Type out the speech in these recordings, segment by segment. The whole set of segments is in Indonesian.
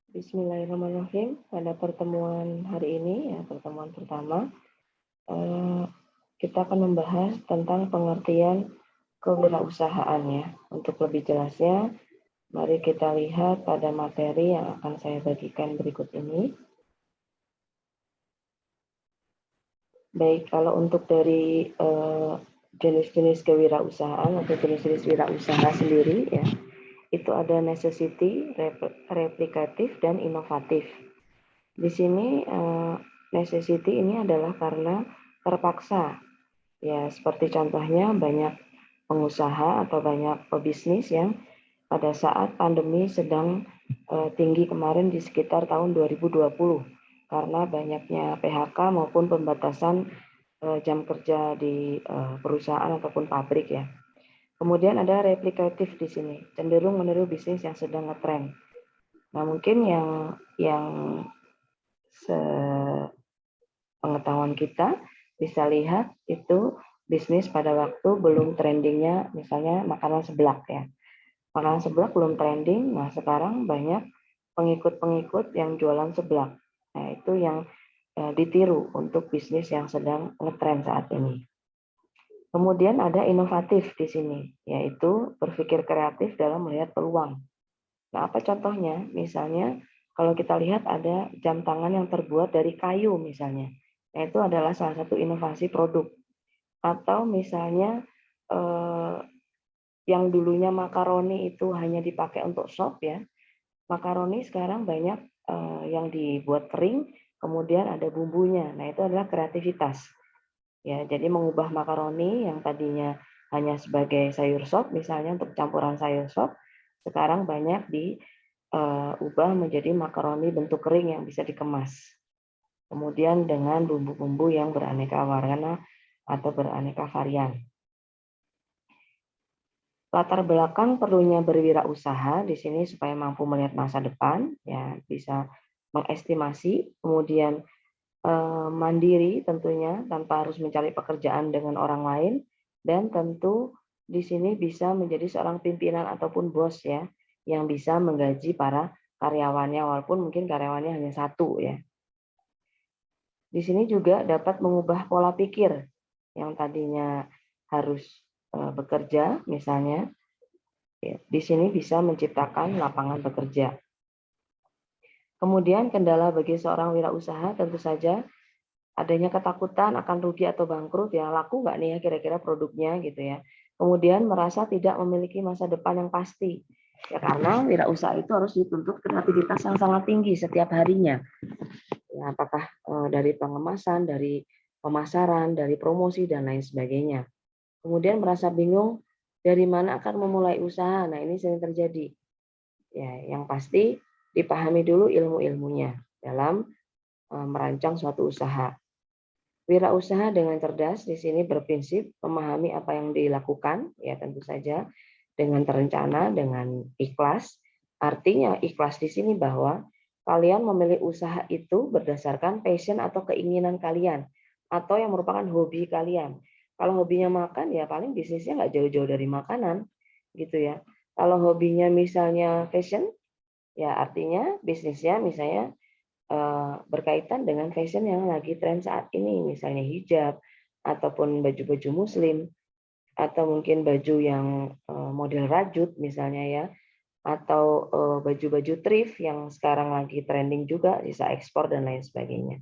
Bismillahirrahmanirrahim. Pada pertemuan hari ini, ya pertemuan pertama, eh, kita akan membahas tentang pengertian kewirausahaan ya. Untuk lebih jelasnya, mari kita lihat pada materi yang akan saya bagikan berikut ini. Baik, kalau untuk dari jenis-jenis kewirausahaan atau jenis-jenis wirausaha sendiri ya, itu ada necessity, replikatif, dan inovatif. Di sini necessity ini adalah karena terpaksa. Ya, seperti contohnya banyak pengusaha atau banyak pebisnis yang pada saat pandemi sedang tinggi kemarin di sekitar tahun 2020 karena banyaknya PHK maupun pembatasan jam kerja di perusahaan ataupun pabrik ya. Kemudian ada replikatif di sini, cenderung meniru bisnis yang sedang ngetren. Nah, mungkin yang pengetahuan kita bisa lihat itu bisnis pada waktu belum trendingnya, misalnya makanan seblak ya. Makanan seblak belum trending, nah sekarang banyak pengikut-pengikut yang jualan seblak. Nah, itu yang ditiru untuk bisnis yang sedang ngetren saat ini. Kemudian ada inovatif di sini, yaitu berpikir kreatif dalam melihat peluang. Nah, apa contohnya? Misalnya, kalau kita lihat ada jam tangan yang terbuat dari kayu misalnya. Nah, itu adalah salah satu inovasi produk. Atau misalnya yang dulunya makaroni itu hanya dipakai untuk sop ya. Makaroni sekarang banyak yang dibuat kering, kemudian ada bumbunya. Nah, itu adalah kreativitas. Ya, jadi mengubah makaroni yang tadinya hanya sebagai sayur sop, misalnya untuk campuran sayur sop, sekarang banyak diubah menjadi makaroni bentuk kering yang bisa dikemas. Kemudian dengan bumbu-bumbu yang beraneka warna atau beraneka varian. Latar belakang perlunya berwirausaha di sini supaya mampu melihat masa depan, ya bisa mengestimasi, kemudian mandiri tentunya tanpa harus mencari pekerjaan dengan orang lain, dan tentu di sini bisa menjadi seorang pimpinan ataupun bos ya yang bisa menggaji para karyawannya walaupun mungkin karyawannya hanya satu ya. Di sini juga dapat mengubah pola pikir yang tadinya harus bekerja misalnya, ya, di sini bisa menciptakan lapangan pekerja. Kemudian kendala bagi seorang wirausaha tentu saja adanya ketakutan akan rugi atau bangkrut ya, laku nggak nih ya kira-kira produknya gitu ya. Kemudian merasa tidak memiliki masa depan yang pasti. Ya karena wirausaha itu harus dituntut kreativitas yang sangat tinggi setiap harinya. Ya, apakah dari pengemasan, dari pemasaran, dari promosi dan lain sebagainya. Kemudian merasa bingung dari mana akan memulai usaha. Nah, ini sering terjadi. Ya, yang pasti dipahami dulu ilmu-ilmunya dalam merancang suatu usaha. Wirausaha dengan cerdas di sini berprinsip memahami apa yang dilakukan, ya tentu saja dengan terencana, dengan ikhlas. Artinya ikhlas di sini bahwa kalian memilih usaha itu berdasarkan passion atau keinginan kalian, atau yang merupakan hobi kalian. Kalau hobinya makan, ya paling bisnisnya nggak jauh-jauh dari makanan, gitu ya. Kalau hobinya misalnya fashion, ya artinya bisnisnya misalnya berkaitan dengan fashion yang lagi tren saat ini, misalnya hijab, ataupun baju-baju muslim, atau mungkin baju yang model rajut misalnya ya, atau baju-baju thrift yang sekarang lagi trending juga, bisa ekspor dan lain sebagainya.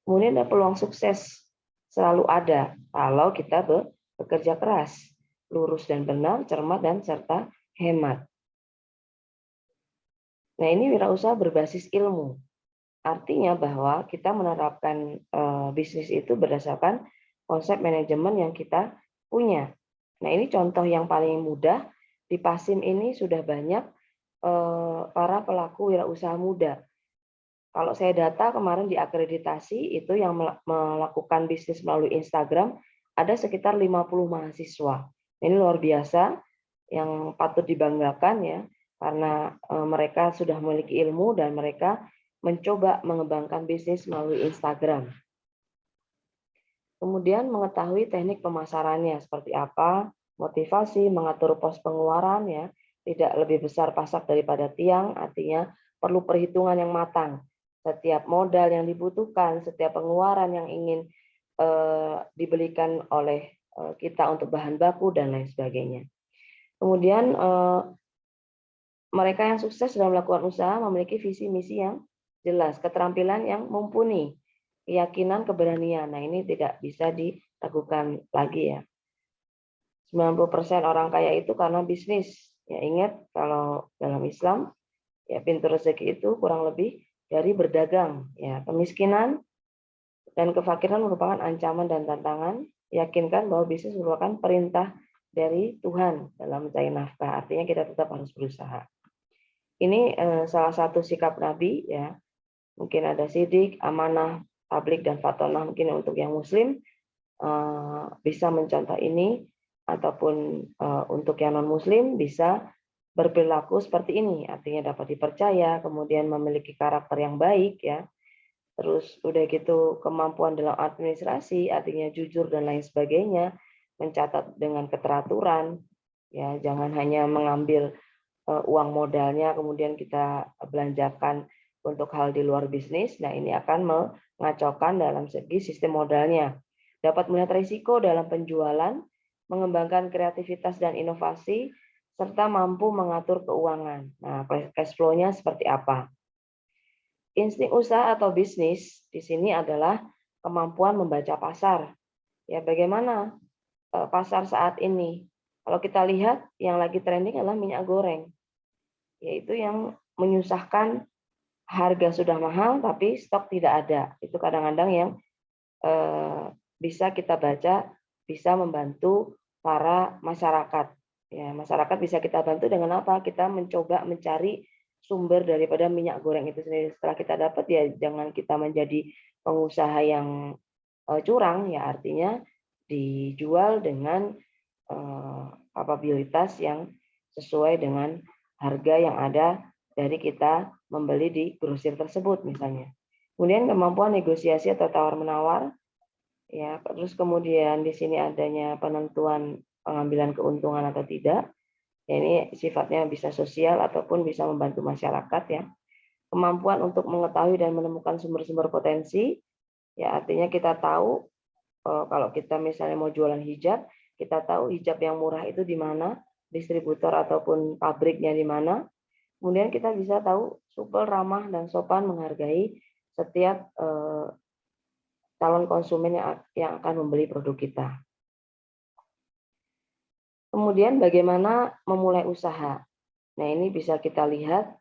Kemudian ada peluang sukses, selalu ada kalau kita bekerja keras, lurus dan benar, cermat dan serta hemat. Nah, ini wirausaha berbasis ilmu. Artinya bahwa kita menerapkan bisnis itu berdasarkan konsep manajemen yang kita punya. Nah, ini contoh yang paling mudah. Di Pasim ini sudah banyak para pelaku wirausaha muda. Kalau saya data kemarin di akreditasi itu yang melakukan bisnis melalui Instagram ada sekitar 50 mahasiswa. Ini luar biasa, yang patut dibanggakan ya, karena mereka sudah memiliki ilmu dan mereka mencoba mengembangkan bisnis melalui Instagram. Kemudian mengetahui teknik pemasarannya seperti apa, motivasi, mengatur pos pengeluaran ya, tidak lebih besar pasak daripada tiang, artinya perlu perhitungan yang matang. Setiap modal yang dibutuhkan, setiap pengeluaran yang ingin dibelikan oleh kita untuk bahan baku dan lain sebagainya. Kemudian mereka yang sukses dalam melakukan usaha memiliki visi misi yang jelas, keterampilan yang mumpuni, keyakinan, keberanian. Nah, ini tidak bisa diragukan lagi ya. 90% orang kaya itu karena bisnis. Ya, ingat kalau dalam Islam ya pintu rezeki itu kurang lebih dari berdagang. Ya, kemiskinan dan kefakiran merupakan ancaman dan tantangan. Yakinkan bahwa bisnis merupakan perintah dari Tuhan dalam mencari nafkah. Artinya kita tetap harus berusaha. Ini salah satu sikap Nabi ya. Mungkin ada sidik, amanah, tablik dan fatonah mungkin untuk yang Muslim bisa mencontoh ini, ataupun untuk yang non Muslim bisa berperilaku seperti ini. Artinya dapat dipercaya, kemudian memiliki karakter yang baik ya. Terus udah gitu kemampuan dalam administrasi, artinya jujur dan lain sebagainya, mencatat dengan keteraturan, ya jangan hanya mengambil uang modalnya kemudian kita belanjakan untuk hal di luar bisnis. Nah ini akan mengacaukan dalam segi sistem modalnya. Dapat melihat risiko dalam penjualan, mengembangkan kreativitas dan inovasi, serta mampu mengatur keuangan. Nah cash flow-nya seperti apa? Insting usaha atau bisnis di sini adalah kemampuan membaca pasar. Ya, bagaimana pasar saat ini? Kalau kita lihat yang lagi trending adalah minyak goreng, yaitu yang menyusahkan, harga sudah mahal tapi stok tidak ada. Itu kadang-kadang yang bisa kita baca, bisa membantu para masyarakat. Ya, masyarakat bisa kita bantu dengan apa? Kita mencoba mencari sumber daripada minyak goreng itu sendiri. Setelah kita dapat ya jangan kita menjadi pengusaha yang curang ya, artinya dijual dengan kapabilitas yang sesuai dengan harga yang ada dari kita membeli di grosir tersebut misalnya. Kemudian kemampuan negosiasi atau tawar-menawar ya, terus kemudian di sini adanya penentuan pengambilan keuntungan atau tidak. Ya, ini sifatnya bisa sosial ataupun bisa membantu masyarakat ya. Kemampuan untuk mengetahui dan menemukan sumber-sumber potensi, ya artinya kita tahu kalau kita misalnya mau jualan hijab, kita tahu hijab yang murah itu di mana, distributor ataupun pabriknya di mana. Kemudian kita bisa tahu supel ramah dan sopan menghargai setiap calon konsumen yang akan membeli produk kita. Kemudian bagaimana memulai usaha? Nah ini bisa kita lihat,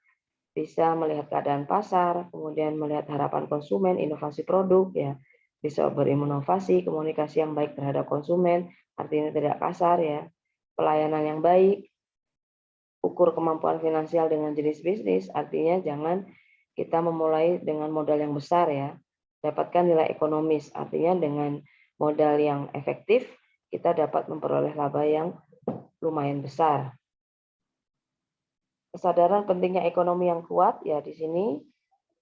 bisa melihat keadaan pasar, kemudian melihat harapan konsumen, inovasi produk, ya bisa berinovasi, komunikasi yang baik terhadap konsumen, artinya tidak kasar ya, pelayanan yang baik, ukur kemampuan finansial dengan jenis bisnis, artinya jangan kita memulai dengan modal yang besar ya, dapatkan nilai ekonomis, artinya dengan modal yang efektif kita dapat memperoleh laba yang lumayan besar. Kesadaran pentingnya ekonomi yang kuat ya di sini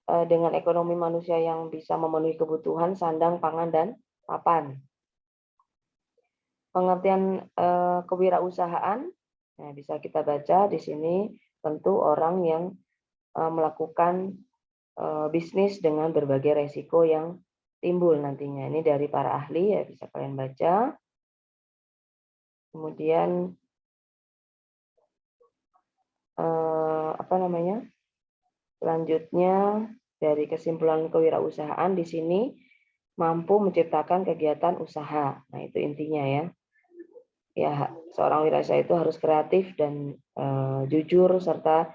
dengan ekonomi manusia yang bisa memenuhi kebutuhan sandang, pangan dan papan. Pengertian kewirausahaan nah, bisa kita baca di sini, tentu orang yang melakukan bisnis dengan berbagai resiko yang timbul nantinya. Ini dari para ahli ya, bisa kalian baca. Kemudian selanjutnya dari kesimpulan kewirausahaan di sini mampu menciptakan kegiatan usaha. Nah, itu intinya ya. Ya, seorang wirausaha itu harus kreatif dan jujur serta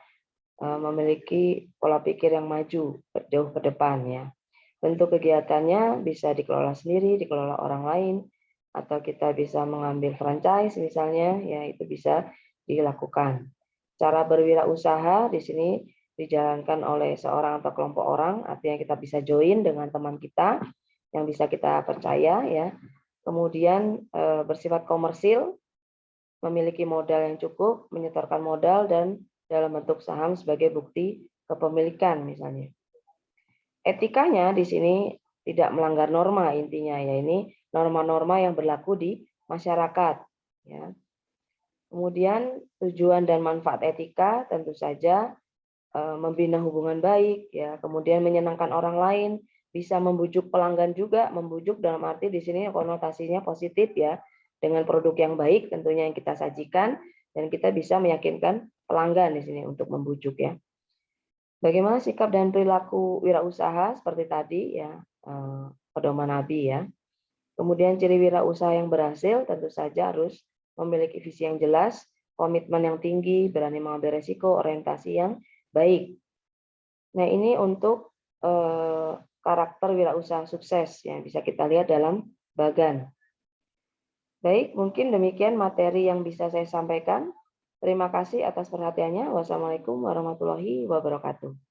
memiliki pola pikir yang maju jauh ke depan ya. Bentuk kegiatannya bisa dikelola sendiri, dikelola orang lain, atau kita bisa mengambil franchise misalnya, ya itu bisa dilakukan. Cara berwirausaha di sini dijalankan oleh seorang atau kelompok orang, artinya kita bisa join dengan teman kita yang bisa kita percaya ya. Kemudian bersifat komersil, memiliki modal yang cukup, menyetorkan modal dan dalam bentuk saham sebagai bukti kepemilikan misalnya. Etikanya di sini tidak melanggar norma intinya ya, ini norma-norma yang berlaku di masyarakat ya. Kemudian tujuan dan manfaat etika tentu saja membina hubungan baik, ya, kemudian menyenangkan orang lain, bisa membujuk pelanggan juga, membujuk dalam arti di sini konotasinya positif ya, dengan produk yang baik tentunya yang kita sajikan, dan kita bisa meyakinkan pelanggan di sini untuk membujuk ya. Bagaimana sikap dan perilaku wirausaha seperti tadi ya, pedoman Nabi ya. Kemudian ciri wirausaha yang berhasil tentu saja harus memiliki visi yang jelas, komitmen yang tinggi, berani mengambil resiko, orientasi yang baik. Nah, ini untuk karakter wirausaha sukses yang bisa kita lihat dalam Bagan. Baik, mungkin demikian materi yang bisa saya sampaikan. Terima kasih atas perhatiannya. Wassalamualaikum warahmatullahi wabarakatuh.